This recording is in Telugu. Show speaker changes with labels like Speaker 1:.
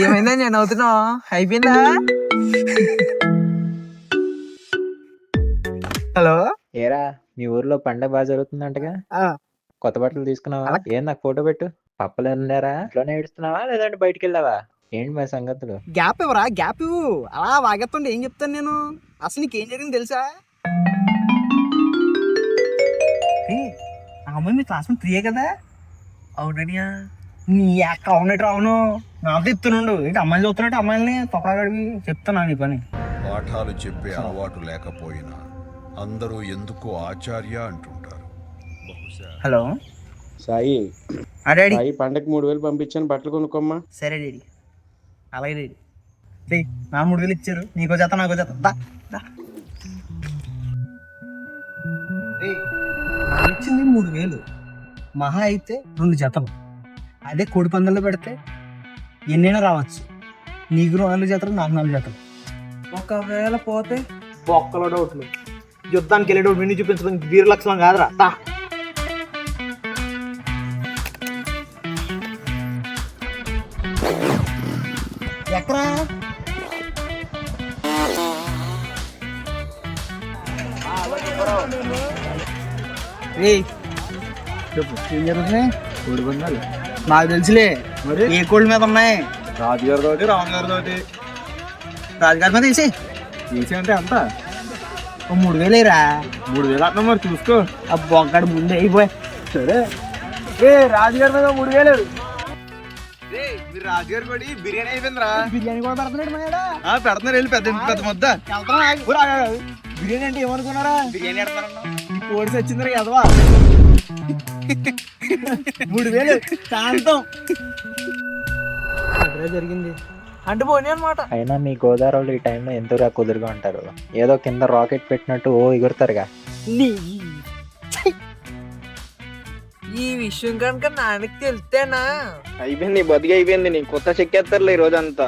Speaker 1: ఏమైందని నేను అవుతున్నావు? అయిపోయిందా? హలో,
Speaker 2: ఏరా మీ ఊర్లో పండగ బాగా జరుగుతుందంటగా? కొత్త బట్టలు తీసుకున్నావా? ఏం నాకు ఫోటో పెట్టు. పప్పలు వెళ్ళారా? ఇంట్లోనే ఏడుస్తున్నావా లేదంటే బయటికి వెళ్ళావా? ఏంటి మరి సంగతులు?
Speaker 1: గ్యాప్ ఇవ్వరా? గ్యాప్ ఇవ్వు. అలా వాగేస్తుంటే ఏం చెప్తాను నేను? అసలు నీకేం జరిగింది తెలుసా? ఆ అమ్మాయి మీ క్లాస్మేట్ ప్రియే కదా?
Speaker 3: అవుననియా,
Speaker 1: నీ అక్క అవునట్టు అవును. నాకు చెప్తున్నాడు ఏంటి అమ్మాయిలు చూస్తున్నట్టు అమ్మాయిలని తొక్కడికి చెప్తున్నా నీ పని.
Speaker 4: పాఠాలు చెప్పే అలవాటు లేకపోయినా అందరూ ఎందుకు ఆచార్య అంటుంటారు. బహుశా
Speaker 1: హలో
Speaker 5: సాయి
Speaker 1: డాడీ.
Speaker 5: సాయి పండగకి 3000 పంపించాను, బట్టలు కొనుక్కోమ్మా.
Speaker 1: సరే డాడీ, అలాగే డాడీ. నా 3000 ఇచ్చారు, నీకో చేత నాకో చేత. ఇచ్చింది 3000, మహా అయితే 2 జతలు. అదే కోడి పందాల్లో పెడితే ఎన్నైనా రావచ్చు. నీకు 4 జతలు, నాకు 4 జతలు.
Speaker 3: ఒకవేళ పోతే
Speaker 1: బొక్కలో డౌట్లు. యుద్ధానికి వెళ్ళేటప్పుడు విని చూపించడం వీర లక్షణం కాదురా. ఎక్కరా? ఏం జరుగుతున్నాయి?
Speaker 5: కోడి పందాలు
Speaker 1: నాకు తెలుసులే.
Speaker 5: మరి
Speaker 1: ఏ కోళ్ళ మీద ఉన్నాయి?
Speaker 5: రాజుగారి తోటి రాముగారి తోటి
Speaker 1: రాజుగారి మీద వేసి
Speaker 5: తీసి అంటే అంత
Speaker 1: 3000 రా.
Speaker 5: 3000 అట్లా మరి చూసుకో.
Speaker 1: ఆ బొక్కడు ముందే అయిపోయి.
Speaker 5: సరే రాజుగారి మీద 3000. మీరు రాజుగారి పడి బిర్యానీ అయిపోయిందిరా.
Speaker 1: బిర్యానీ కూడా పెడుతున్నాడు మా
Speaker 5: పెడుతున్నారు, వెళ్ళి పెద్ద పెద్ద ముద్ద.
Speaker 1: బిర్యానీ అంటే ఏమనుకున్నారా?
Speaker 5: బిర్యానీ పెడతారన్నా.
Speaker 1: కోడిసి వచ్చిందిరా కదవా. 3000 శాంతం అక్కడ జరిగింది
Speaker 3: అంటే పోనీ అనమాట.
Speaker 2: అయినా మీ గోదావరిలో ఈ టైంలో ఎంతగా కుదురుగా ఉంటారు. ఏదో కింద రాకెట్ పెట్టినట్టు ఓ ఎగురుతారుగా.
Speaker 3: ఈ విషయం కనుక నాన్నకి తెలితేనా
Speaker 6: అయిపోయింది, బతికి అయిపోయింది. నీ కొత్త చెక్కేస్తారులే ఈ రోజంతా.